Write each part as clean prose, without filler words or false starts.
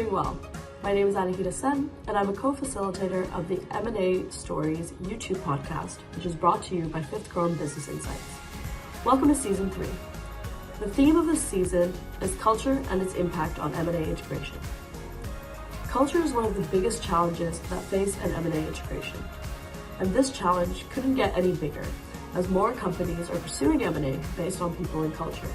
doing well. My name is Anahita Sen, and I'm a co-facilitator of the M&A Stories YouTube podcast, which is brought to you by Fifth Grown Business Insights. Welcome to Season 3. The theme of this season is culture and its impact on M&A integration. Culture is one of the biggest challenges that face an M&A integration, and this challenge couldn't get any bigger as more companies are pursuing M&A based on people and culture.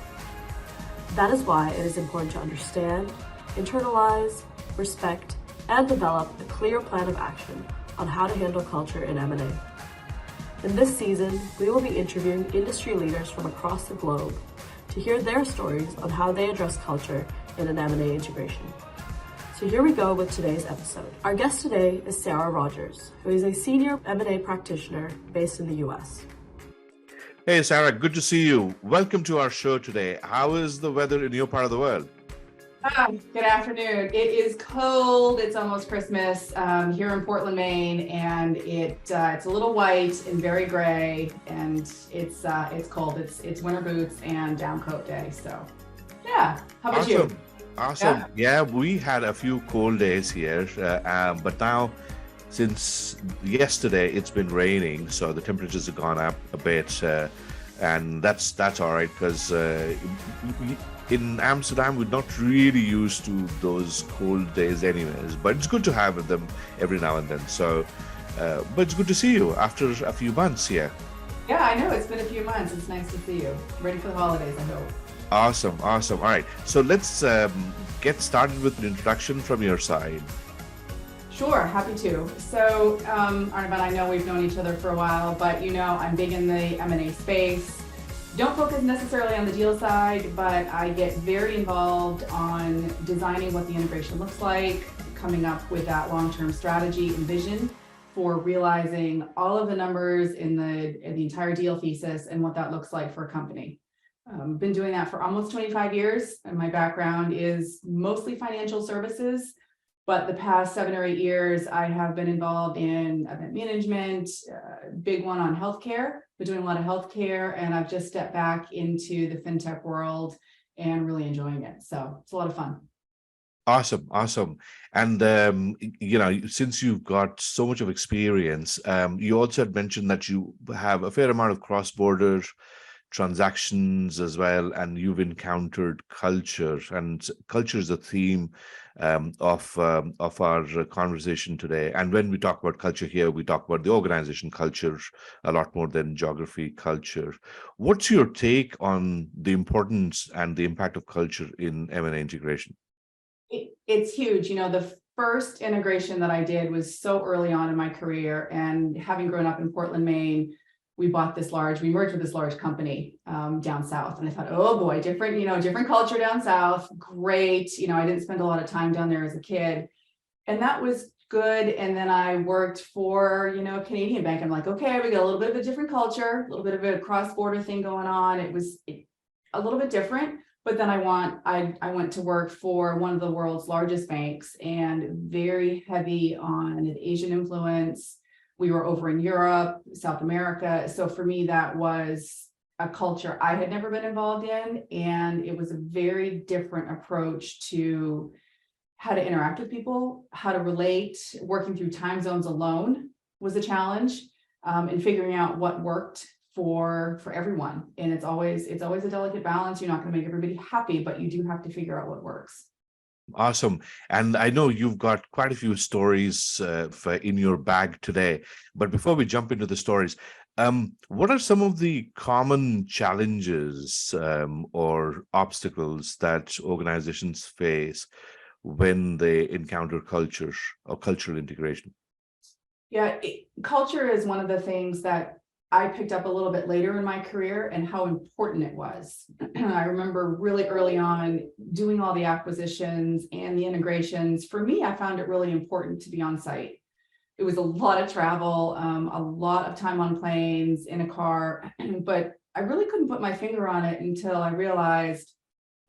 That is why it is important to understand, internalize, respect, and develop a clear plan of action on how to handle culture in M&A. In this season, we will be interviewing industry leaders from across the globe to hear their stories on how they address culture in an M&A integration. So here we go with today's episode. Our guest today is Sarah Rodgers, who is a senior M&A practitioner based in the US. Hey, Sarah, good to see you. Welcome to our show today. How is the weather in your part of the world? Good afternoon. It is cold. It's almost Christmas here in Portland, Maine, and it's a little white and very gray, and it's cold. It's winter boots and down coat day. So, yeah. How about you? Awesome. Yeah, we had a few cold days here, but now, since yesterday, it's been raining, so the temperatures have gone up a bit, and that's all right, because in Amsterdam, we're not really used to those cold days anyways, but it's good to have them every now and then. So, but it's good to see you after a few months here. Yeah, I know. It's been a few months. It's nice to see you. Ready for the holidays, I hope. Awesome. All right. So let's get started with an introduction from your side. Sure, happy to. So, Arnav, I know we've known each other for a while, but I'm big in the M&A space. Don't focus necessarily on the deal side, but I get very involved on designing what the integration looks like, coming up with that long-term strategy and vision for realizing all of the numbers in the entire deal thesis and what that looks like for a company. Been doing that for almost 25 years, and my background is mostly financial services. But the past 7 or 8 years, I have been involved in event management, big one on healthcare. Been doing a lot of healthcare, and I've just stepped back into the fintech world and really enjoying it. So it's a lot of fun. Awesome. And, since you've got so much of experience, you also had mentioned that you have a fair amount of cross-border transactions as well, and you've encountered culture, and culture is a theme of our conversation today. And when we talk about culture here, we talk about the organization culture a lot more than geography culture. What's your take on the importance and the impact of culture in M&A integration? It's huge. The first integration that I did was so early on in my career, and having grown up in Portland, Maine, we merged with this large company down south. And I thought, oh boy, different culture down south. Great. I didn't spend a lot of time down there as a kid. And that was good. And then I worked for, a Canadian bank. I'm like, okay, we got a little bit of a different culture, a little bit of a cross-border thing going on. It was a little bit different. But then I went to work for one of the world's largest banks, and very heavy on the Asian influence. We were over in Europe, South America. So for me, that was a culture I had never been involved in. And it was a very different approach to how to interact with people, how to relate. Working through time zones alone was a challenge, and figuring out what worked for everyone. And it's always a delicate balance. You're not going to make everybody happy, but you do have to figure out what works. Awesome. And I know you've got quite a few stories in your bag today. But before we jump into the stories, what are some of the common challenges or obstacles that organizations face when they encounter culture or cultural integration? Yeah, culture is one of the things that I picked up a little bit later in my career, and how important it was. I remember really early on doing all the acquisitions and the integrations. For me, I found it really important to be on site. It was a lot of travel, a lot of time on planes, in a car, but I really couldn't put my finger on it until I realized,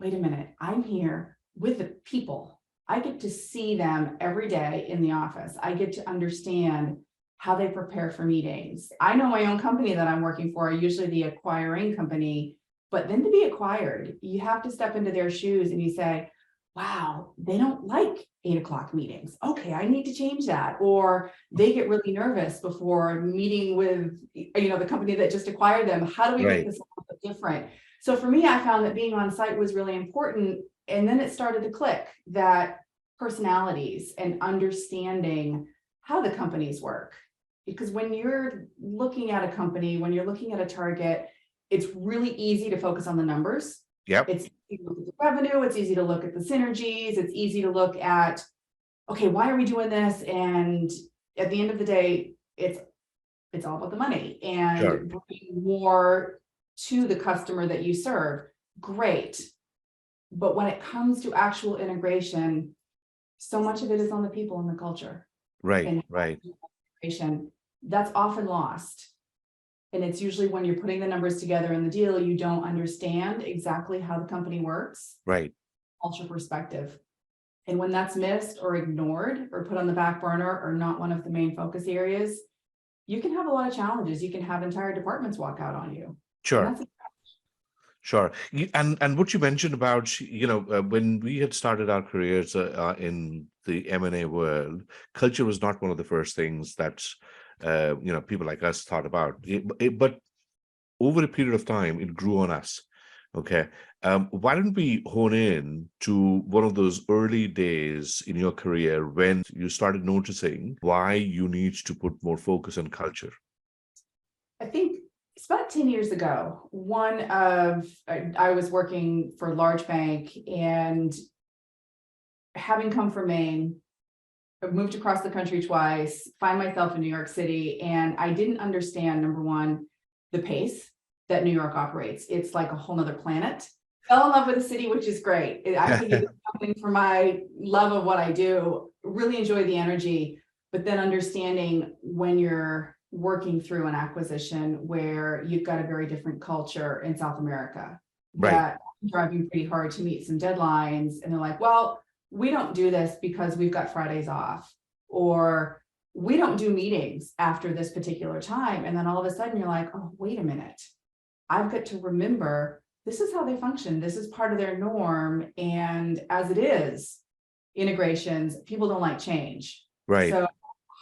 wait a minute, I'm here with the people. I get to see them every day in the office. I get to understand how they prepare for meetings. I know my own company that I'm working for, usually the acquiring company, but then to be acquired, you have to step into their shoes and you say, wow, they don't like 8 o'clock meetings. Okay, I need to change that. Or they get really nervous before meeting with, the company that just acquired them. How do we make Right. this a little bit different? So for me, I found that being on site was really important. And then it started to click that personalities and understanding how the companies work. Because when you're looking at a company, when you're looking at a target, it's really easy to focus on the numbers. Yep. It's easy to look at the revenue. It's easy to look at the synergies. It's easy to look at, okay, why are we doing this? And at the end of the day, it's all about the money and Sure. bringing more to the customer that you serve. Great. But when it comes to actual integration, so much of it is on the people and the culture. Right. And Right. integration, that's often lost. And it's usually when you're putting the numbers together in the deal, you don't understand exactly how the company works, Right. culture perspective. And when that's missed or ignored or put on the back burner or not one of the main focus areas, you can have a lot of challenges. You can have entire departments walk out on you. And Sure. that's Sure. And what you mentioned about, when we had started our careers in the M&A world, culture was not one of the first things that, people like us thought about. But over a period of time, it grew on us. Okay. Why don't we hone in to one of those early days in your career when you started noticing why you need to put more focus on culture? I think it's about 10 years ago. I was working for a large bank and having come from Maine, I've moved across the country twice, find myself in New York City, and I didn't understand, number one, the pace that New York operates. It's like a whole nother planet. Fell in love with the city, which is great. I think it's something for my love of what I do, really enjoy the energy, but then understanding when you're working through an acquisition where you've got a very different culture in South America Right. that driving pretty hard to meet some deadlines. And they're like, well, we don't do this because we've got Fridays off, or we don't do meetings after this particular time. And then all of a sudden you're like, oh, wait a minute. I've got to remember this is how they function. This is part of their norm. And as it is, integrations, people don't like change. Right. So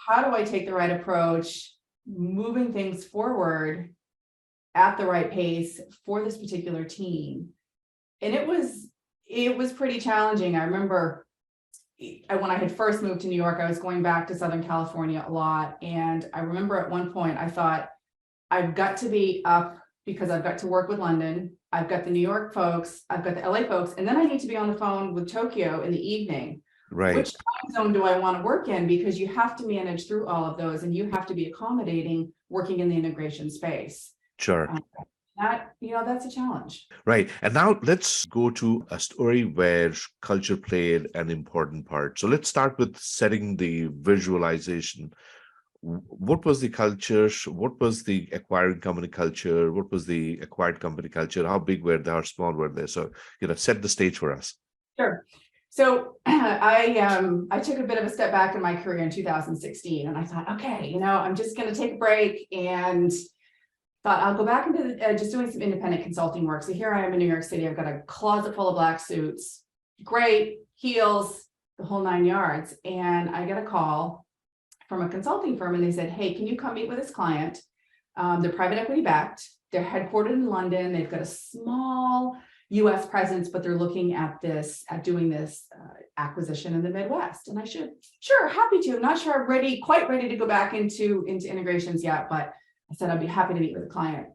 how do I take the right approach, moving things forward at the right pace for this particular team? And it was pretty challenging. I remember when I had first moved to New York, I was going back to Southern California a lot. And I remember at one point I thought, I've got to be up because I've got to work with London. I've got the New York folks, I've got the LA folks, and then I need to be on the phone with Tokyo in the evening. Right. Which time zone do I want to work in? Because you have to manage through all of those and you have to be accommodating working in the integration space. Sure. That's a challenge. Right. And now let's go to a story where culture played an important part. So let's start with setting the visualization. What was the culture? What was the acquiring company culture? What was the acquired company culture? How big were they? How small were they? So, set the stage for us. Sure. So I took a bit of a step back in my career in 2016, and I thought, okay, I'm just going to take a break, and thought I'll go back into just doing some independent consulting work. So here I am in New York City. I've got a closet full of black suits, great heels, the whole 9 yards. And I get a call from a consulting firm, and they said, hey, can you come meet with this client? They're private equity backed. They're headquartered in London. They've got a small US presence, but they're looking at doing this acquisition in the Midwest. And I sure, happy to. I'm not sure I'm quite ready to go back into integrations yet, but I said I'd be happy to meet with a client.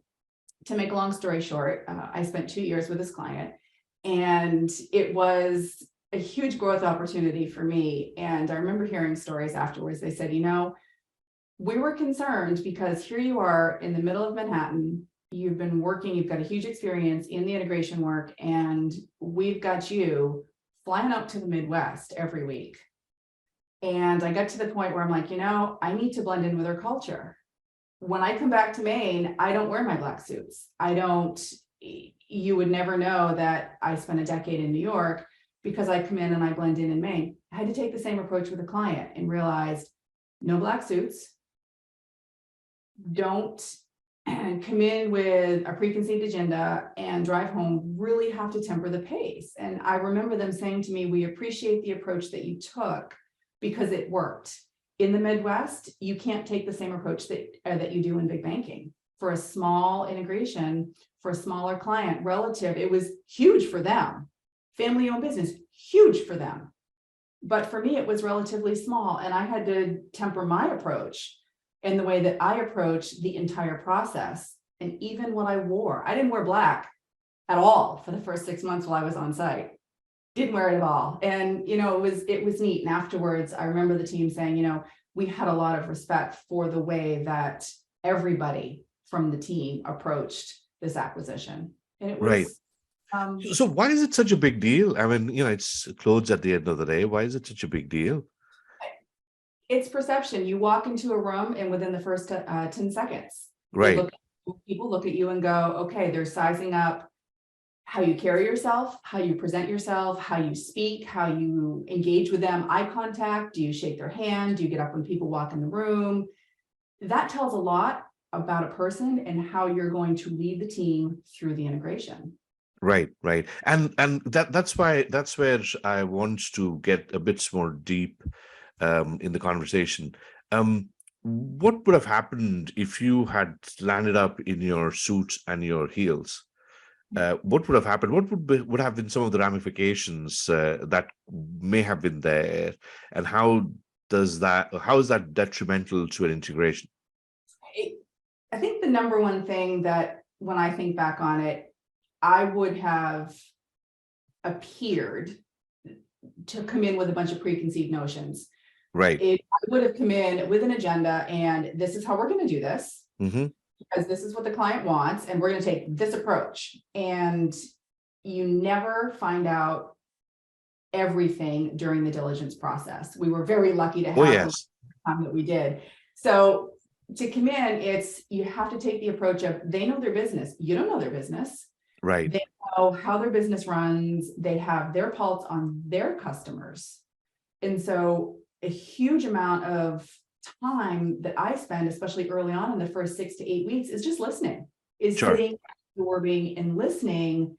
To make a long story short, I spent 2 years with this client, and it was a huge growth opportunity for me. And I remember hearing stories afterwards. They said, we were concerned because here you are in the middle of Manhattan. You've been working, you've got a huge experience in the integration work, and we've got you flying up to the Midwest every week. And I got to the point where I'm like, I need to blend in with our culture. When I come back to Maine, I don't wear my black suits. You would never know that I spent a decade in New York because I come in and I blend in Maine. I had to take the same approach with a client and realized no black suits. Don't and come in with a preconceived agenda and drive home, really have to temper the pace. And I remember them saying to me, we appreciate the approach that you took because it worked. In the Midwest, you can't take the same approach that you do in big banking. For a small integration, for a smaller client relative, it was huge for them. Family-owned business, huge for them. But for me, it was relatively small, and I had to temper my approach in the way that I approached the entire process. And even what I wore, I didn't wear black at all for the first 6 months while I was on site. Didn't wear it at all. And, it was neat. And afterwards, I remember the team saying, we had a lot of respect for the way that everybody from the team approached this acquisition. And it was, Right. So why is it such a big deal? I mean, it's clothes at the end of the day. Why is it such a big deal? it's perception. You walk into a room and within the first 10 seconds, Right. people look at you and go, okay, they're sizing up how you carry yourself, how you present yourself, how you speak, how you engage with them, eye contact. Do you shake their hand? Do you get up when people walk in the room? That tells a lot about a person and how you're going to lead the team through the integration. Right. And that's where I want to get a bit more deep in the conversation. What would have happened if you had landed up in your suits and your heels? What would have happened? What would have been some of the ramifications that may have been there, and how is that detrimental to an integration? I think the number one thing that when I think back on it, I would have appeared to come in with a bunch of preconceived notions. Right. I would have come in with an agenda and this is how we're going to do this. Mm-hmm. Because this is what the client wants, and we're going to take this approach. And you never find out everything during the diligence process. We were very lucky to have the time that we did. So to come in, you have to take the approach of they know their business. You don't know their business. Right. They know how their business runs. They have their pulse on their customers. And so a huge amount of time that I spend, especially early on in the first 6 to 8 weeks, is just listening, sitting, absorbing, and listening.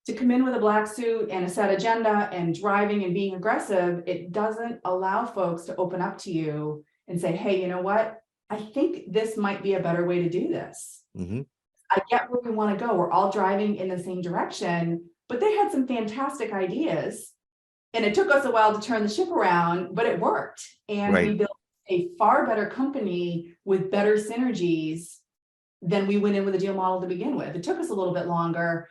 To come in with a black suit and a set agenda and driving and being aggressive, it doesn't allow folks to open up to you and say, hey, you know what? I think this might be a better way to do this. Mm-hmm. I get where we want to go. We're all driving in the same direction, but they had some fantastic ideas. And it took us a while to turn the ship around, but it worked. And we built a far better company with better synergies than we went in with a deal model to begin with. It took us a little bit longer,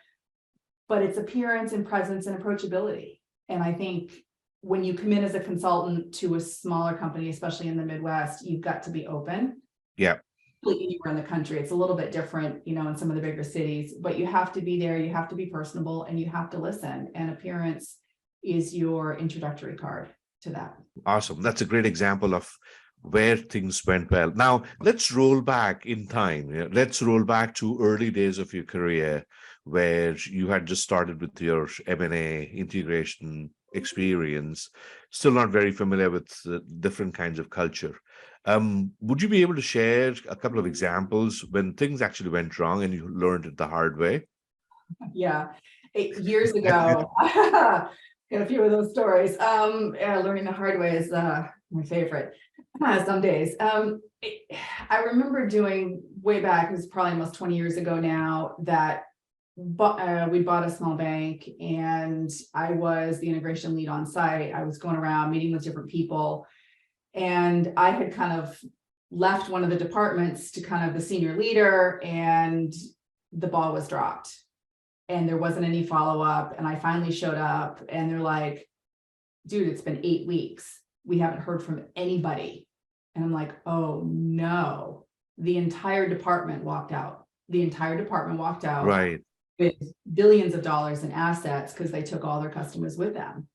but it's appearance and presence and approachability. And I think when you come in as a consultant to a smaller company, especially in the Midwest, you've got to be open. Yeah. Anywhere in the country, it's a little bit different, in some of the bigger cities, but you have to be there, you have to be personable, and you have to listen. And appearance is your introductory card to that. Awesome. That's a great example of where things went well. Now, let's roll back in time. Let's roll back to early days of your career where you had just started with your M&A integration experience, still not very familiar with different kinds of culture. Would you be able to share a couple of examples when things actually went wrong and you learned it the hard way? Yeah, 8 years ago, got a few of those stories. Learning the hard way is my favorite. Some days. I remember doing way back, it was probably almost 20 years ago now, that we bought a small bank and I was the integration lead on site. I was going around meeting with different people, and I had kind of left one of the departments to kind of the senior leader, and the ball was dropped and there wasn't any follow-up. And I finally showed up and they're like, dude, it's been 8 weeks. We haven't heard from anybody. And I'm like, oh no, the entire department walked out. Right. With billions of dollars in assets because they took all their customers with them.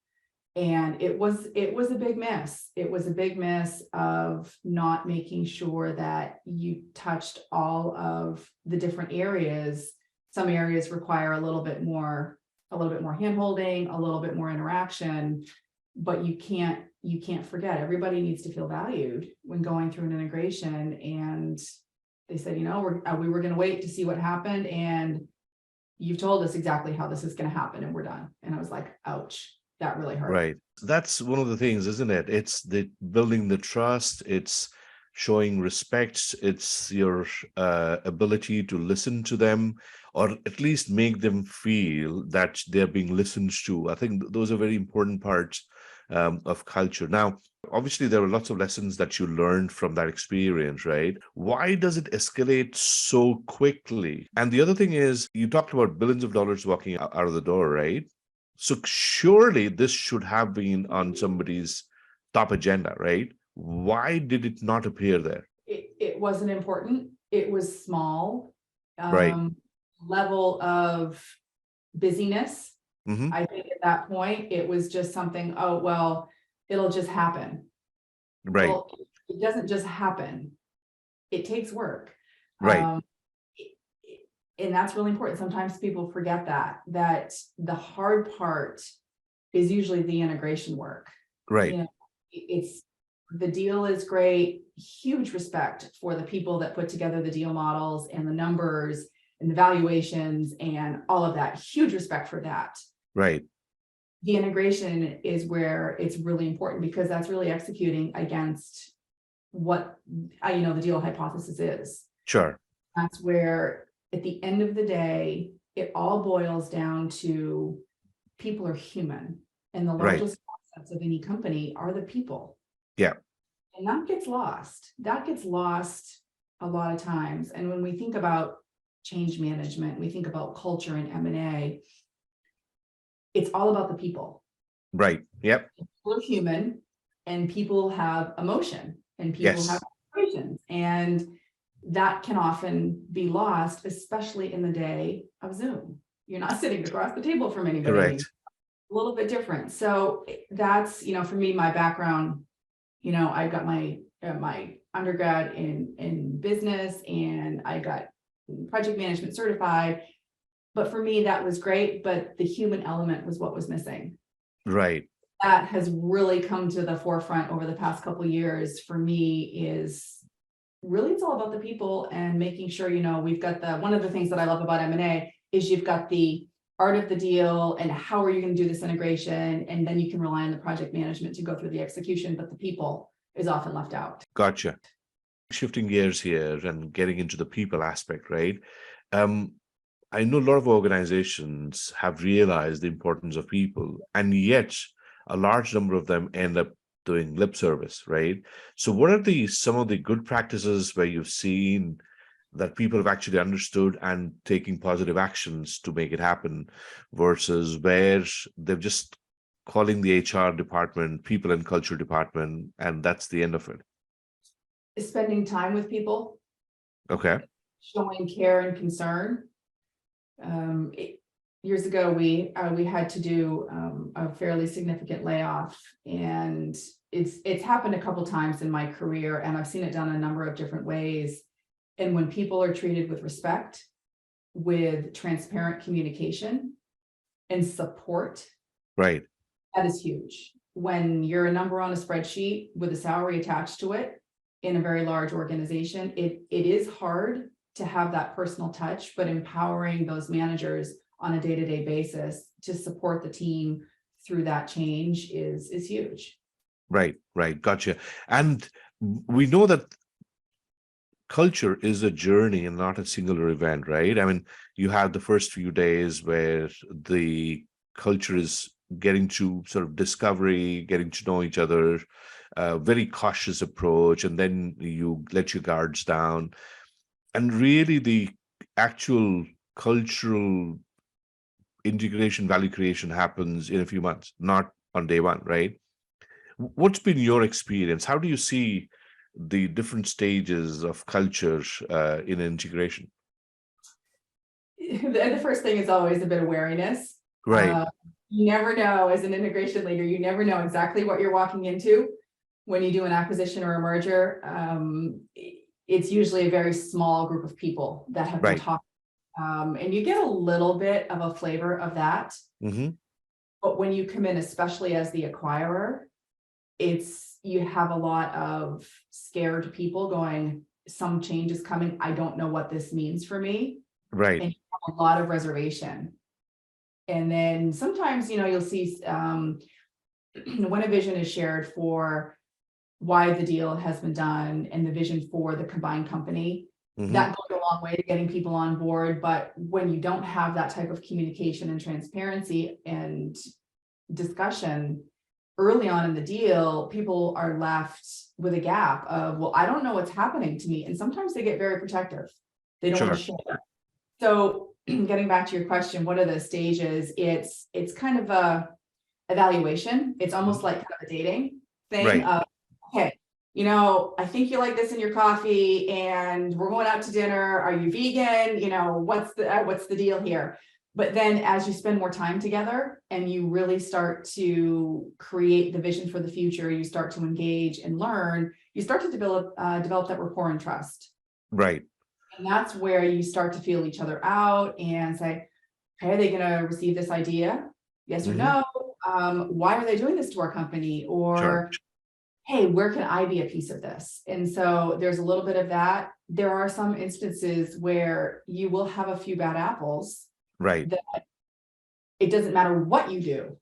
And it was a big miss. It was a big miss of not making sure that you touched all of the different areas. Some areas require a little bit more hand-holding, a little bit more interaction, but you can't forget, everybody needs to feel valued when going through an integration. And They said, we were going to wait to see what happened, and you've told us exactly how this is going to happen, and we're done. And I was like, ouch, that really hurt. Right. That's one of the things, isn't it? It's the building the trust. It's showing respect. It's your ability to listen to them, or at least make them feel that they're being listened to. I think those are very important parts of culture. Now, obviously, there are lots of lessons that you learned from that experience, right? Why does it escalate so quickly? And the other thing is, you talked about billions of dollars walking out of the door, right? So surely this should have been on somebody's top agenda, right? Why did it not appear there? It wasn't important. It was small. Right. Level of busyness. Hmm. I think at that point, it was just something, oh, well, it'll just happen. Right. Well, it doesn't just happen. It takes work. Right. And that's really important. Sometimes people forget that the hard part is usually the integration work. Right. It's the deal is great. Huge respect for the people that put together the deal models and the numbers and the valuations and all of that. Huge respect for that. Right. The integration is where it's really important, because that's really executing against what the deal hypothesis is. Sure. That's where, at the end of the day, it all boils down to people are human, and the largest assets of any company are the people. Yeah. And that gets lost. That gets lost a lot of times. And when we think about change management, we think about culture and M&A, it's all about the people. Right. Yep. People are human, and people have emotion, and people Yes. have emotions, and that can often be lost, especially in the day of Zoom. You're not sitting across the table from anybody. Correct. A little bit different. So that's, for me, my background, I got my undergrad in business, and I got project management certified. But for me, that was great. But the human element was what was missing. Right. That has really come to the forefront over the past couple of years for me. Is really, it's all about the people, and making sure, we've got one of the things that I love about M&A is you've got the art of the deal and how are you going to do this integration, and then you can rely on the project management to go through the execution, but the people is often left out. Gotcha. Shifting gears here and getting into the people aspect, right? I know a lot of organizations have realized the importance of people, and yet a large number of them end up doing lip service, right? So what are some of the good practices where you've seen that people have actually understood and taking positive actions to make it happen, versus where they're just calling the HR department, people and culture department, and that's the end of it? Spending time with people, Okay. showing care and concern. Years ago, we had to do a fairly significant layoff, and it's happened a couple times in my career, and I've seen it done a number of different ways. And when people are treated with respect, with transparent communication and support, Right. that is huge. When you're a number on a spreadsheet with a salary attached to it in a very large organization, it is hard to have that personal touch, but empowering those managers on a day-to-day basis to support the team through that change is huge. Right. Gotcha. And we know that culture is a journey and not a singular event, right? I mean, you have the first few days where the culture is getting to sort of discovery, getting to know each other, very cautious approach, and then you let your guards down. And really the actual cultural integration, value creation happens in a few months, not on day one, right? What's been your experience? How do you see the different stages of culture in integration? The first thing is always a bit of wariness. Right. You never know, as an integration leader, you never know exactly what you're walking into when you do an acquisition or a merger. It's usually a very small group of people that have been Right. talking, and you get a little bit of a flavor of that. Mm-hmm. But when you come in, especially as the acquirer, you have a lot of scared people going, some change is coming. I don't know what this means for me. Right. And you have a lot of reservation. And then sometimes, you'll see when a vision is shared for why the deal has been done and the vision for the combined company, that goes a long way to getting people on board. But when you don't have that type of communication and transparency and discussion early on in the deal, people are left with a gap of, well, I don't know what's happening to me. And sometimes they get very protective. They don't want to share. So getting back to your question, what are the stages? It's kind of a evaluation. It's almost like kind of a dating thing of, okay, I think you like this in your coffee and we're going out to dinner. Are you vegan? What's the deal here? But then as you spend more time together and you really start to create the vision for the future, you start to engage and learn, you start to develop that rapport and trust. Right. And that's where you start to feel each other out and say, okay, are they going to receive this idea? Yes or no? Why are they doing this to our company? Or, hey, where can I be a piece of this? And so there's a little bit of that. There are some instances where you will have a few bad apples. Right. That it doesn't matter what you do.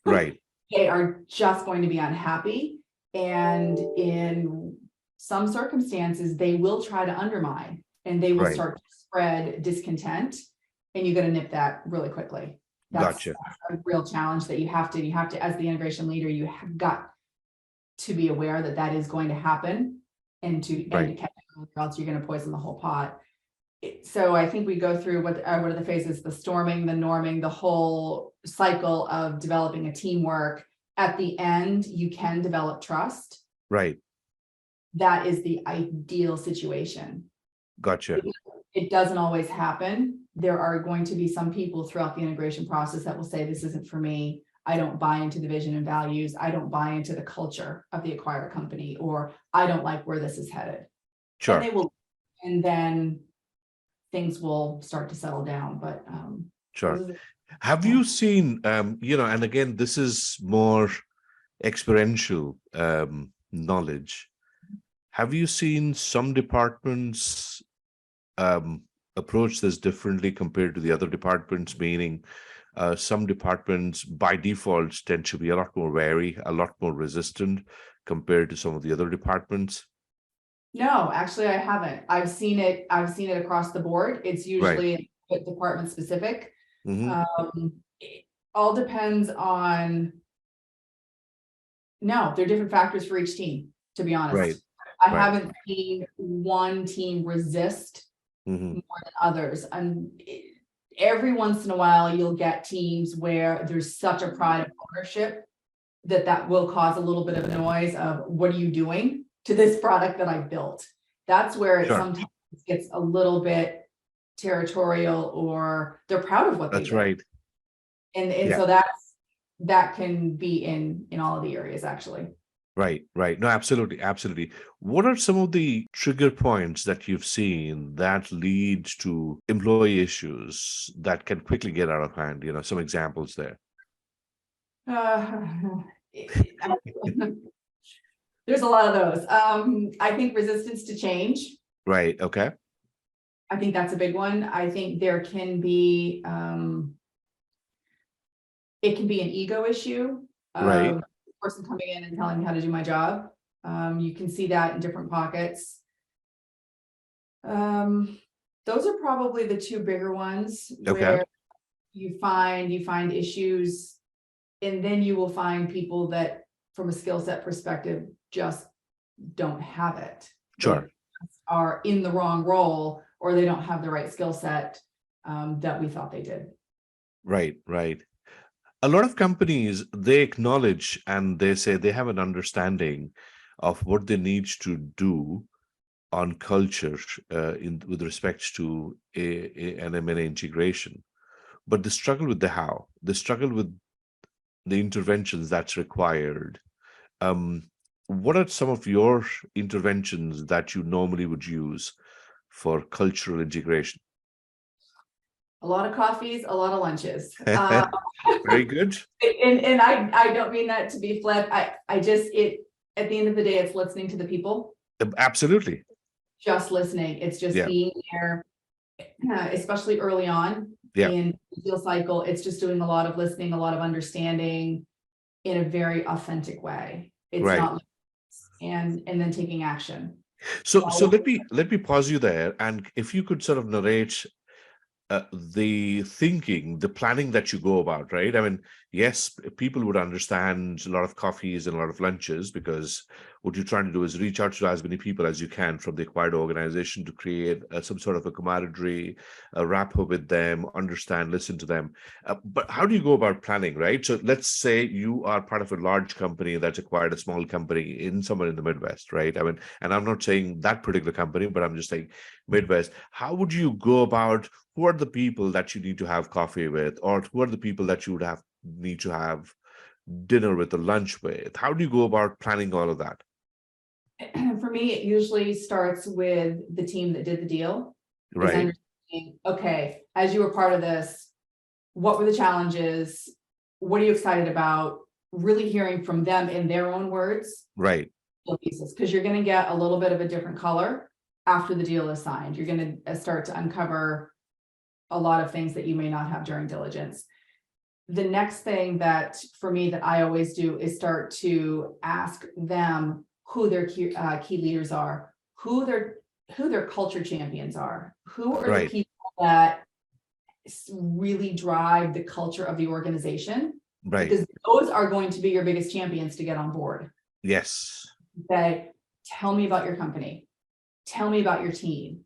Right. They are just going to be unhappy. And in some circumstances, they will try to undermine and they will start to spread discontent. And you're going to nip that really quickly. That's a real challenge that you have to, as the integration leader, you have got to be aware that that is going to happen and to catch it, or else you're going to poison the whole pot. So I think we go through what are the phases: the storming, the norming, the whole cycle of developing a teamwork. At the end, you can develop trust. Right. That is the ideal situation. Gotcha. It doesn't always happen. There are going to be some people throughout the integration process that will say, this isn't for me. I don't buy into the vision and values. I don't buy into the culture of the acquired company, or I don't like where this is headed. Sure. And they will, and then things will start to settle down. But have you seen, and again, this is more experiential knowledge. Have you seen some departments approach this differently compared to the other departments? Meaning, some departments by default tend to be a lot more wary, a lot more resistant compared to some of the other departments. No, actually, I haven't. I've seen it across the board. It's usually department specific. It all depends on. No, there are different factors for each team, to be honest. I haven't seen one team resist more than others. And every once in a while, you'll get teams where there's such a pride of ownership that will cause a little bit of noise of, what are you doing to this product that I built? That's where it sometimes gets a little bit territorial, or they're proud of what they do. Right. And so that can be in all of the areas, actually. Right. No, absolutely. What are some of the trigger points that you've seen that lead to employee issues that can quickly get out of hand? Some examples there. There's a lot of those. I think resistance to change. Right. Okay. I think that's a big one. I think there can be, it can be an ego issue. Right. Person coming in and telling me how to do my job. You can see that in different pockets. Those are probably the two bigger ones where you find issues, and then you will find people that from a skill set perspective just don't have it. Sure. They are in the wrong role, or they don't have the right skill set that we thought they did. Right. A lot of companies, they acknowledge and they say they have an understanding of what they need to do on culture with respect to an M&A integration, but they struggle with the how. They struggle with the interventions that's required. What are some of your interventions that you normally would use for cultural integration? A lot of coffees, a lot of lunches. Very good. And I don't mean that to be flip. I just, at the end of the day, it's listening to the people. Absolutely. just listening. It's just Yeah. being there, especially early on Yeah. in the deal cycle. It's just doing a lot of listening, a lot of understanding in a very authentic way. It's Right. not, and then taking action. So let me pause you there, and if you could sort of narrate the thinking, the planning that you go about, right? I mean, yes, people would understand a lot of coffees and a lot of lunches, because what you're trying to do is reach out to as many people as you can from the acquired organization to create some sort of a camaraderie, a rapport with them, understand, listen to them. But how do you go about planning, right? So let's say you are part of a large company that's acquired a small company in somewhere in the Midwest, right? I mean, and I'm not saying that particular company, but I'm just saying Midwest. How would you go about, who are the people that you need to have coffee with, or who are the people that you would need to have dinner with or lunch with? How do you go about planning all of that? For me, it usually starts with the team that did the deal. Is Right. understanding, okay, as you were part of this, what were the challenges? What are you excited about? Really hearing from them in their own words. Right. Because you're going to get a little bit of a different color after the deal is signed. You're going to start to uncover a lot of things that you may not have during diligence. The next thing that for me that I always do is start to ask them who their key leaders are, who their culture champions are, who are Right. the people that really drive the culture of the organization, Right. because those are going to be your biggest champions to get on board. Yes. Say, tell me about your company, tell me about your team,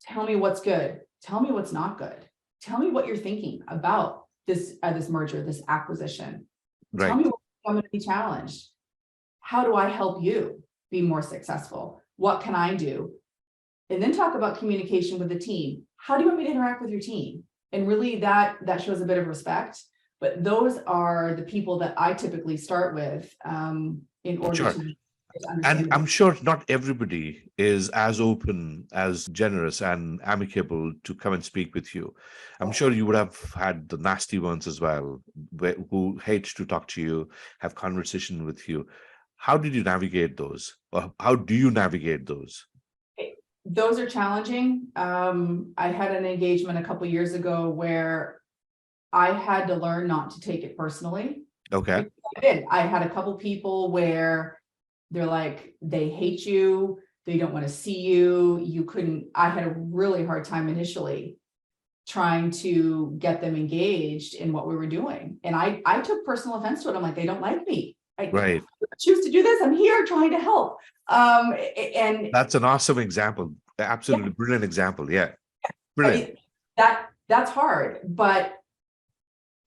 tell me what's good, tell me what's not good, tell me what you're thinking about this merger, this acquisition. Tell Right. me what I'm going to be challenged. How do I help you be more successful? What can I do? And then talk about communication with the team. How do you want me to interact with your team? And really that shows a bit of respect. But those are the people that I typically start with in order Sure. to And understand. I'm sure not everybody is as open, as generous and amicable to come and speak with you. I'm sure you would have had the nasty ones as well, who hate to talk to you, have conversation with you. How did you navigate those? Or how do you navigate those? Those are challenging. I had an engagement a couple years ago where I had to learn not to take it personally. Okay. I did. I had a couple people where they're like, they hate you, they don't want to see you. I had a really hard time initially trying to get them engaged in what we were doing. And I took personal offense to it. I'm like, they don't like me. Right. I choose to do this. I'm here trying to help. And That's an awesome example. Absolutely brilliant example. Yeah. Brilliant. That's hard, but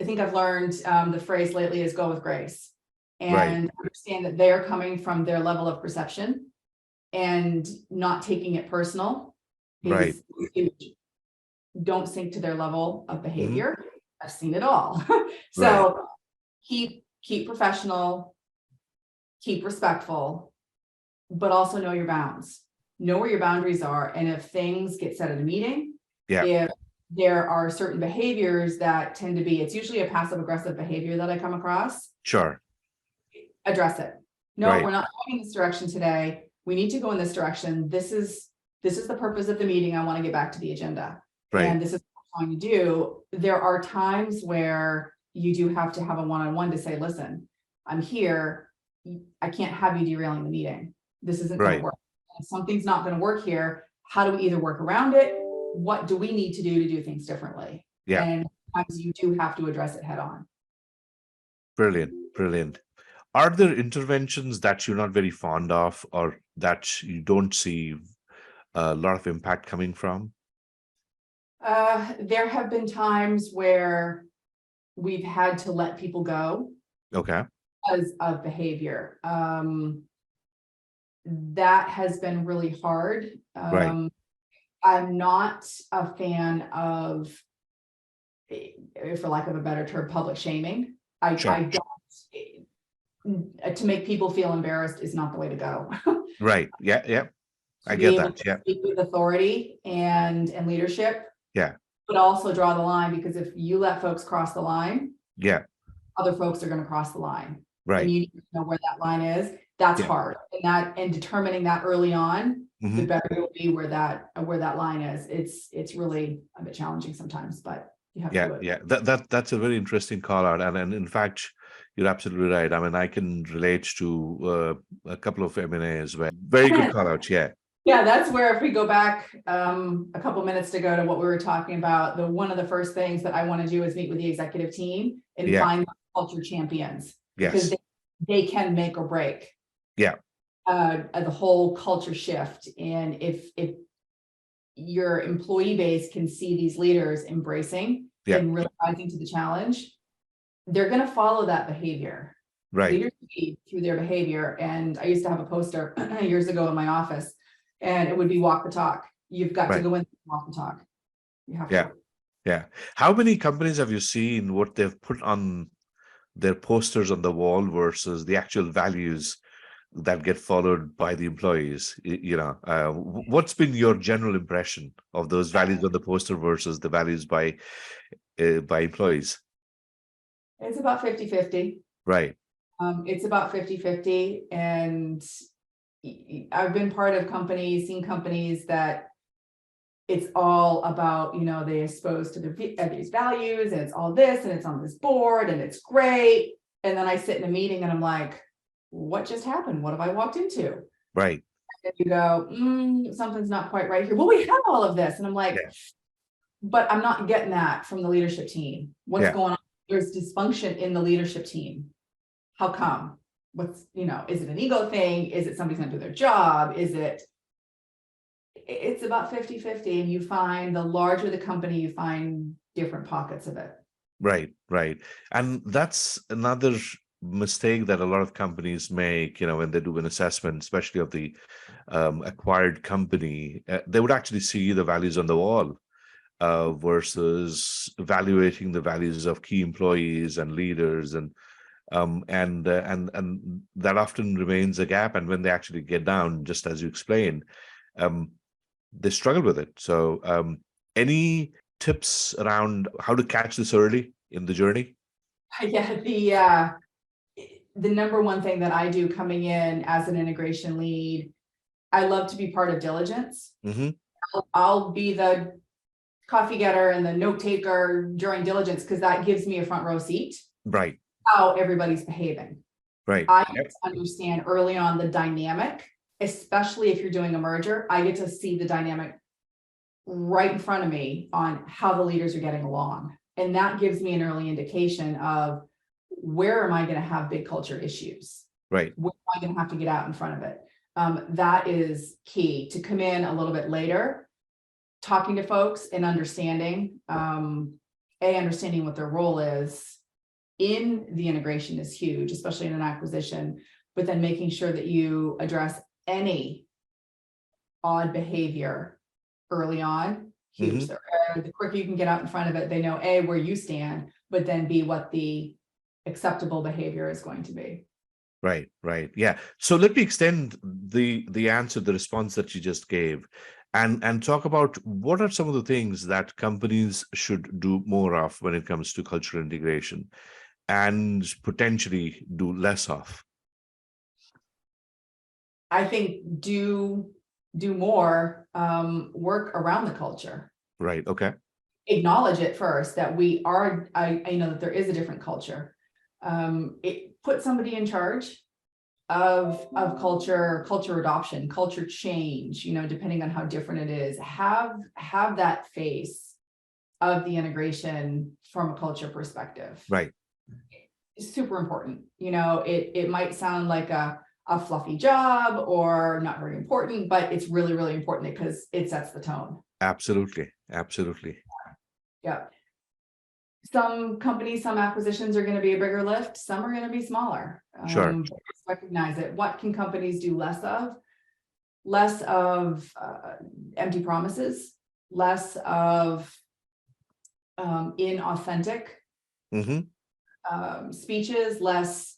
I think I've learned the phrase lately is go with grace, and understand that they're coming from their level of perception and not taking it personal is huge. Don't sink to their level of behavior. I've seen it all. So keep professional, keep respectful, but also know your bounds. Know where your boundaries are. And if things get said at a meeting, if there are certain behaviors that tend to be, it's usually a passive aggressive behavior that I come across. Sure. Address it. No, we're not going in this direction today. We need to go in this direction. This is the purpose of the meeting. I want to get back to the agenda. And this is what I'm trying to do. There are times where you do have to have a one-on-one to say, listen, I'm here. I can't have you derailing the meeting. This isn't going to work. If something's not going to work here, how do we either work around it? What do we need to do things differently? And sometimes you do have to address it head on. Brilliant. Brilliant. Are there interventions that you're not very fond of, or that you don't see a lot of impact coming from? There have been times where we've had to let people go. Okay. Because of behavior. That has been really hard. I'm not a fan of, for lack of a better term, public shaming. I don't, to make people feel embarrassed is not the way to go. Yeah. I get that. Yeah. Speak with authority and leadership. Yeah. But also draw the line, because if you let folks cross the line, other folks are going to cross the line. And you need to know where that line is. That's hard. And determining that early on the better you'll be where that line is. It's really a bit challenging sometimes, but you have to do it. Yeah. That's a very interesting call out, and in fact, you're absolutely right. I mean, I can relate to a couple of M&As where very good call out. Yeah. Yeah, that's where if we go back a couple minutes ago to what we were talking about, one of the first things that I want to do is meet with the executive team and find culture champions because they can make or break. Yeah. The whole culture shift. And if your employee base can see these leaders embracing and really rising to the challenge, they're going to follow that behavior. Right. Leaders lead through their behavior. And I used to have a poster years ago in my office, and it would be walk the talk. You've got to go in and walk the talk. You have to. Yeah. How many companies have you seen what they've put on their posters on the wall versus the actual values that get followed by the employees? What's been your general impression of those values on the poster versus the values by employees? It's about 50-50. Right. It's about 50-50. And I've been part of companies, seen companies that it's all about, they expose to these values and it's all this and it's on this board and it's great. And then I sit in a meeting and I'm like, what just happened? What have I walked into? Right. And you go, something's not quite right here. Well, we have all of this. And I'm like, but I'm not getting that from the leadership team. What's going on? There's dysfunction in the leadership team. How come? Is it an ego thing? Is it somebody's gonna do their job? It's about 50-50. And you find the larger the company, you find different pockets of it. Right. And that's another mistake that a lot of companies make, when they do an assessment, especially of the acquired company. They would actually see the values on the wall versus evaluating the values of key employees and leaders, and that often remains a gap. And when they actually get down, just as you explained, they struggle with it. So any tips around how to catch this early in the journey? The number one thing that I do coming in as an integration lead, I love to be part of diligence. I'll be the coffee getter and the note taker during diligence because that gives me a front row seat. Right. How everybody's behaving. Right. I get to understand early on the dynamic, especially if you're doing a merger. I get to see the dynamic right in front of me on how the leaders are getting along. And that gives me an early indication of where am I going to have big culture issues? Right. Where am I going to have to get out in front of it? That is key to come in a little bit later, talking to folks and understanding, understanding what their role is in the integration is huge, especially in an acquisition, but then making sure that you address any odd behavior early on. Huge. The quicker you can get out in front of it, they know A, where you stand, but then B, what the acceptable behavior is going to be. Right. Yeah. So let me extend the answer, the response that you just gave, and talk about what are some of the things that companies should do more of when it comes to cultural integration and potentially do less of. I think do more work around the culture. Right. Okay. Acknowledge it first that we are, I know that there is a different culture. Put somebody in charge of culture adoption, culture change, depending on how different it is. Have that face of the integration from a culture perspective. Right. It's super important. It might sound like a fluffy job or not very important, but it's really, really important because it sets the tone. Absolutely. Yeah. Some companies, some acquisitions are going to be a bigger lift. Some are going to be smaller. Sure. Recognize it. What can companies do less of? Less of empty promises, less of inauthentic speeches, less.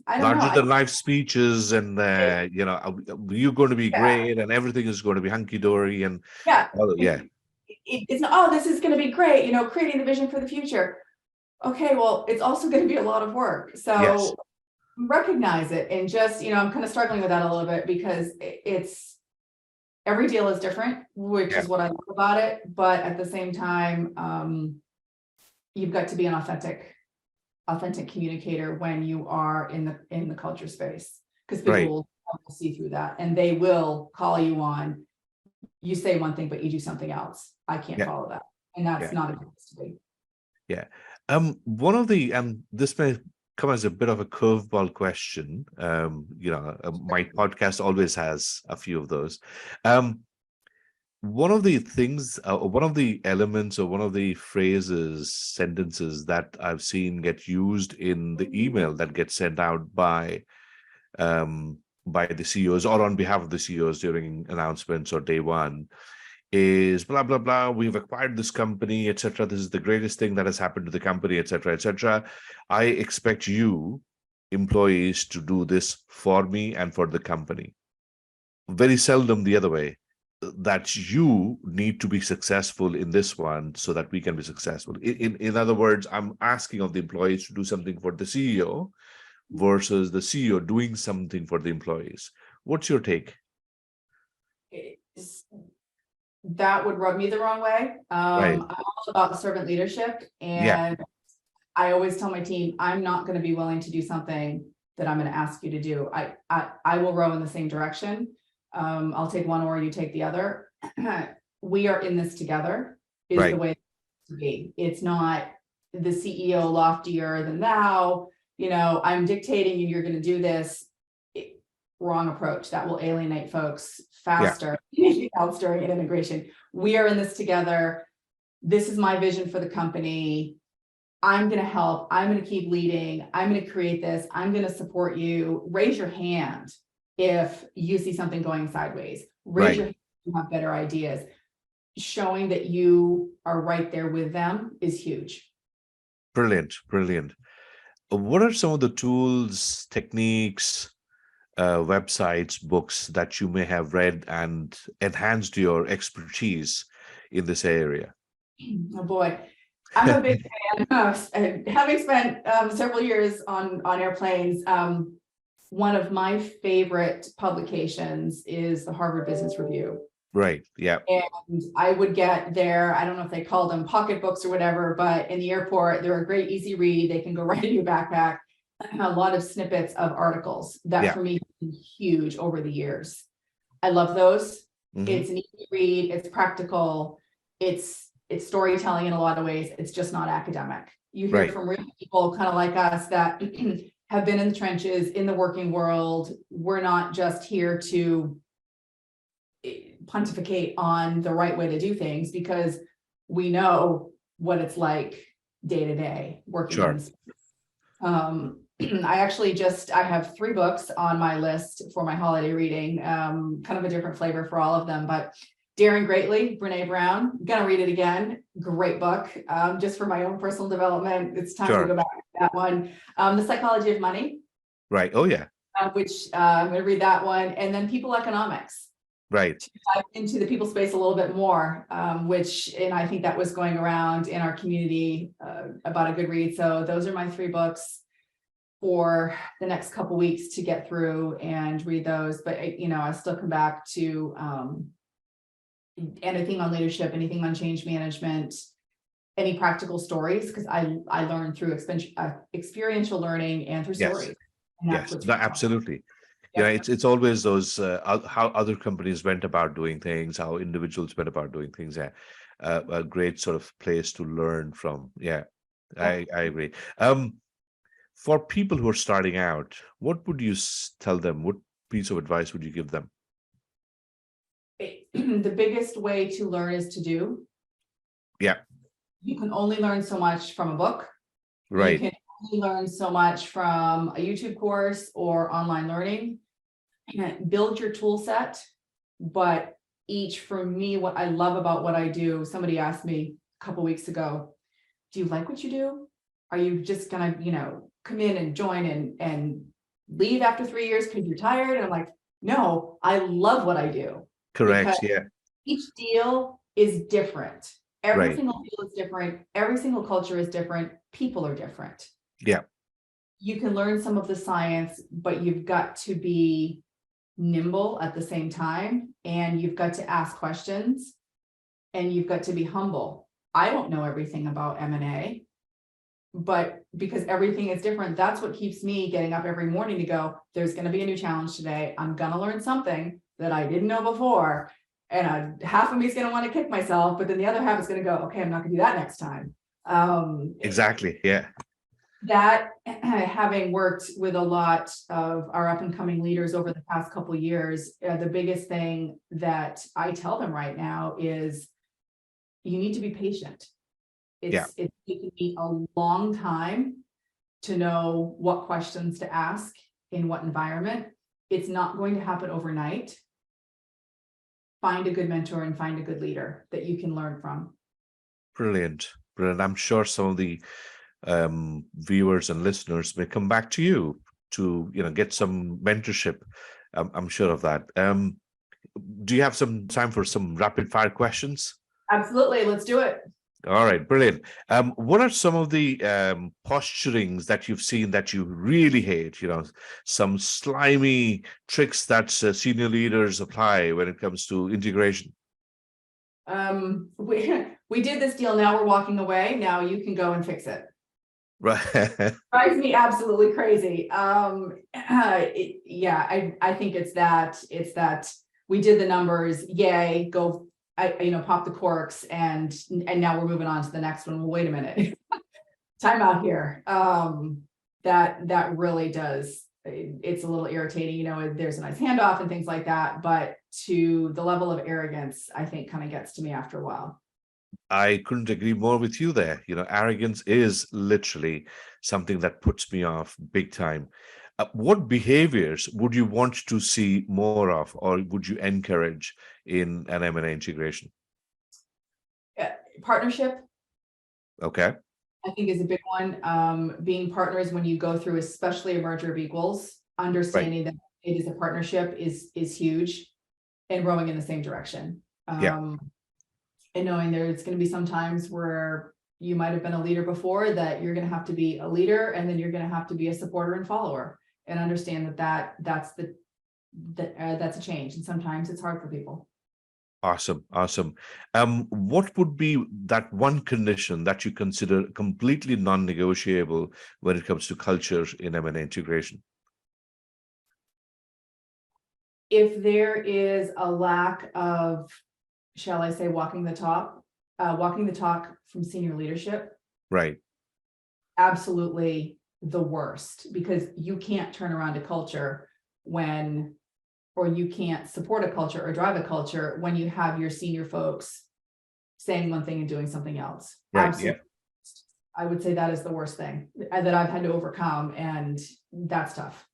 I don't know. Larger than life speeches, and you're going to be great, and everything is going to be hunky dory, and it's this is going to be great. Creating the vision for the future. Okay, well, it's also going to be a lot of work. So recognize it and just, I'm kind of struggling with that a little bit because it's every deal is different, which is what I love about it. But at the same time, you've got to be an authentic communicator when you are in the culture space, because people will see through that and they will call you on, you say one thing, but you do something else. I can't follow that. And that's not a good place to be. Yeah. One of the, this may come as a bit of a curveball question. My podcast always has a few of those. One of the things, one of the elements or one of the phrases, sentences that I've seen get used in the email that gets sent out by the CEOs or on behalf of the CEOs during announcements or day one is blah, blah, blah. We've acquired this company, etc. This is the greatest thing that has happened to the company, etc., etc. I expect you, employees, to do this for me and for the company. Very seldom the other way, that you need to be successful in this one so that we can be successful. In other words, I'm asking of the employees to do something for the CEO versus the CEO doing something for the employees. What's your take? That would rub me the wrong way. I'm all about servant leadership, and I always tell my team, I'm not going to be willing to do something that I'm going to ask you to do. I will row in the same direction. I'll take one or you take the other. We are in this together is the way to be. It's not the CEO loftier than thou, I'm dictating you, you're going to do this. Wrong approach. That will alienate folks faster else during an integration. We are in this together. This is my vision for the company. I'm going to help. I'm going to keep leading. I'm going to create this. I'm going to support you. Raise your hand if you see something going sideways. Raise your hand if you have better ideas. Showing that you are right there with them is huge. Brilliant. What are some of the tools, techniques, websites, books that you may have read and enhanced your expertise in this area? Oh boy, I'm a big fan of, having spent several years on airplanes. One of my favorite publications is the Harvard Business Review. Right. Yeah. And I would get there, I don't know if they called them pocketbooks or whatever, but in the airport, they're a great easy read. They can go right in your backpack. A lot of snippets of articles that for me have been huge over the years. I love those. It's an easy read. It's practical. It's storytelling in a lot of ways. It's just not academic. You hear from real people kind of like us that have been in the trenches in the working world. We're not just here to pontificate on the right way to do things, because we know what it's like day to day working in this. I have 3 books on my list for my holiday reading, kind of a different flavor for all of them, but Daring Greatly, Brene Brown, gonna read it again. Great book, just for my own personal development. It's time to go back to that one. The Psychology of Money. Right. Oh yeah. Which I'm gonna read that one. And then People Economics. Right. To dive into the people space a little bit more, and I think that was going around in our community about a good read. So those are my 3 books for the next couple weeks to get through and read those. But I still come back to anything on leadership, anything on change management, any practical stories, because I learned through experiential learning and through stories. And that's absolutely. It's always those how other companies went about doing things, how individuals went about doing things. A great sort of place to learn from. I agree. For people who are starting out, what would you tell them? What piece of advice would you give them? The biggest way to learn is to do. Yeah. You can only learn so much from a book. Right. You can only learn so much from a YouTube course or online learning. Build your tool set, but for me, what I love about what I do, somebody asked me a couple weeks ago, do you like what you do? Are you just gonna, come in and join and leave after 3 years because you're tired? And I'm like, no, I love what I do. Correct. Each deal is different. Every single deal is different. Every single culture is different. People are different. Yeah. you can learn some of the science, but you've got to be nimble at the same time, and you've got to ask questions, and you've got to be humble. I don't know everything about M&A, but because everything is different, that's what keeps me getting up every morning to go, there's going to be a new challenge today. I'm going to learn something that I didn't know before. And half of me is going to want to kick myself, but then the other half is going to go, okay, I'm not going to do that next time. Exactly. Yeah. That, having worked with a lot of our up and coming leaders over the past couple of years, the biggest thing that I tell them right now is you need to be patient. It's taken me a long time to know what questions to ask in what environment. It's not going to happen overnight. Find a good mentor and find a good leader that you can learn from. Brilliant. Brilliant. I'm sure some of the viewers and listeners may come back to you to, get some mentorship. I'm sure of that. Do you have some time for some rapid fire questions? Absolutely. Let's do it. All right, brilliant. What are some of the posturings that you've seen that you really hate? Some slimy tricks that senior leaders apply when it comes to integration. We did this deal. Now we're walking away. Now you can go and fix it. Right. Drives me absolutely crazy. I think it's that we did the numbers. Yay, go. Pop the corks, and now we're moving on to the next one. Well, wait a minute. Time out here. That really does. It's a little irritating. There's a nice handoff and things like that, but to the level of arrogance, I think kind of gets to me after a while. I couldn't agree more with you there. Arrogance is literally something that puts me off big time. What behaviors would you want to see more of, or would you encourage in an M&A integration? Partnership. Okay. I think is a big one. Being partners when you go through, especially a merger of equals, understanding that it is a partnership is huge, and rowing in the same direction. And knowing there's going to be some times where you might have been a leader before, that you're going to have to be a leader, and then you're going to have to be a supporter and follower, and understand that's a change. And sometimes it's hard for people. Awesome. What would be that one condition that you consider completely non-negotiable when it comes to culture in M&A integration? If there is a lack of, shall I say, walking the talk from senior leadership. Right. Absolutely the worst, because you can't turn around a culture or you can't support a culture or drive a culture when you have your senior folks saying one thing and doing something else. Right. Absolutely. Yeah. I would say that is the worst thing that I've had to overcome, and that's tough.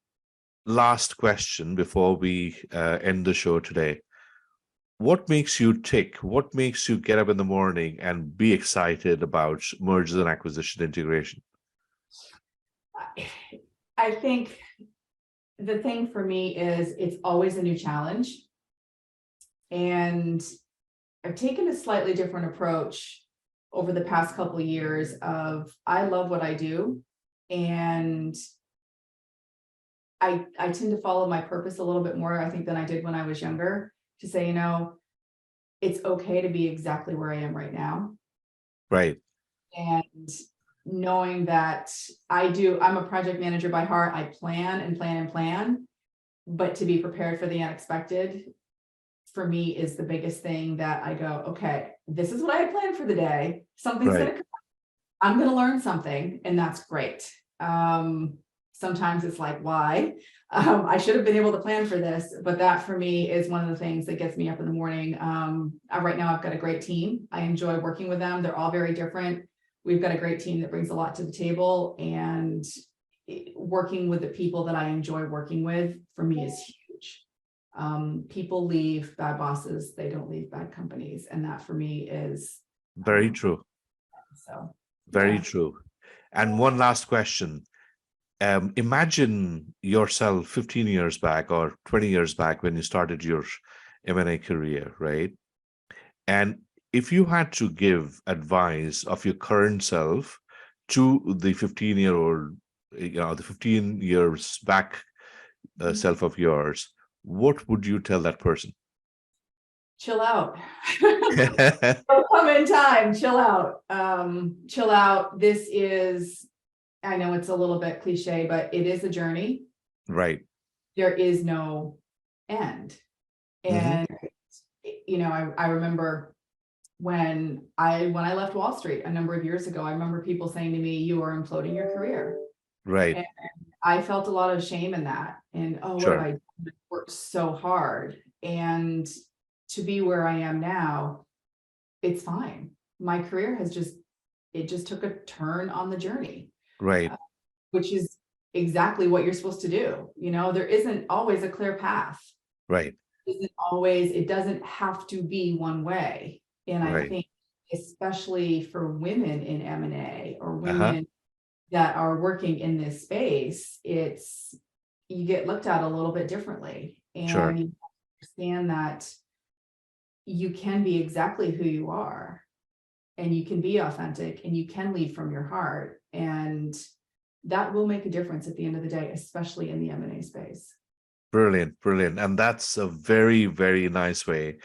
Last question before we end the show today. What makes you tick? What makes you get up in the morning and be excited about mergers and acquisition integration? I think the thing for me is it's always a new challenge. And I've taken a slightly different approach over the past couple of years of, I love what I do. And I tend to follow my purpose a little bit more, I think, than I did when I was younger, to say, it's okay to be exactly where I am right now. Right. And knowing that I'm a project manager by heart. I plan and plan and plan, but to be prepared for the unexpected for me is the biggest thing, that I go, okay, this is what I had planned for the day. Something's going to come. I'm going to learn something, and that's great. Sometimes it's like, why? I should have been able to plan for this, but that for me is one of the things that gets me up in the morning. Right now I've got a great team. I enjoy working with them. They're all very different. We've got a great team that brings a lot to the table, and working with the people that I enjoy working with for me is huge. People leave bad bosses. They don't leave bad companies. And that for me is very true. So very true. And one last question. Imagine yourself 15 years back or 20 years back when you started your M&A career, right? And if you had to give advice of your current self to the 15-year-old the 15 years back self of yours, what would you tell that person? Chill out. It'll come in time. Chill out. Chill out. This is, I know it's a little bit cliche, but it is a journey. Right. There is no end. And I remember when I left Wall Street a number of years ago, I remember people saying to me, "You are imploding your career." Right. And I felt a lot of shame in that. And what have I done? I worked so hard. And to be where I am now, it's fine. My career has just took a turn on the journey. Right. Which is exactly what you're supposed to do. There isn't always a clear path. Right. It doesn't have to be one way. And I think, especially for women in M&A or women that are working in this space, you get looked at a little bit differently. And you understand that you can be exactly who you are, and you can be authentic, and you can lead from your heart. And that will make a difference at the end of the day, especially in the M&A space. Brilliant. And that's a very, very nice way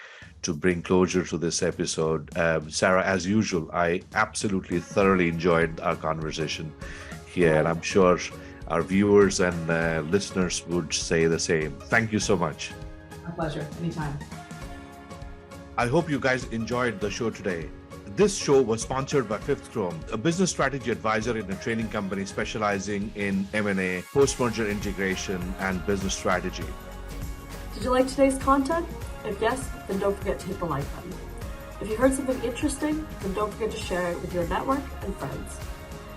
to bring closure to this episode. Sarah, as usual, I absolutely thoroughly enjoyed our conversation here, and I'm sure our viewers and listeners would say the same. Thank you so much. My pleasure. Anytime. I hope you guys enjoyed the show today. This show was sponsored by Fifth Chrome, a business strategy advisor in a training company specializing in M&A, post-merger integration, and business strategy. Did you like today's content? If yes, then don't forget to hit the like button. If you heard something interesting, then don't forget to share it with your network and friends.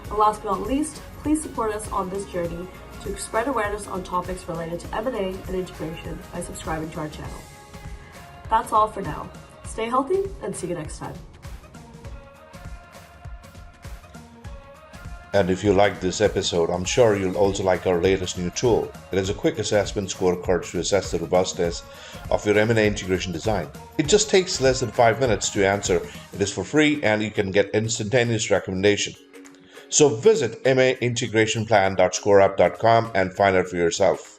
And last but not least, please support us on this journey to spread awareness on topics related to M&A and integration by subscribing to our channel. That's all for now. Stay healthy and see you next time. And if you liked this episode, I'm sure you'll also like our latest new tool. It is a quick assessment scorecard to assess the robustness of your M&A integration design. It just takes less than 5 minutes to answer. It is for free and you can get instantaneous recommendation. So visit maintegrationplan.scoreup.com and find out for yourself.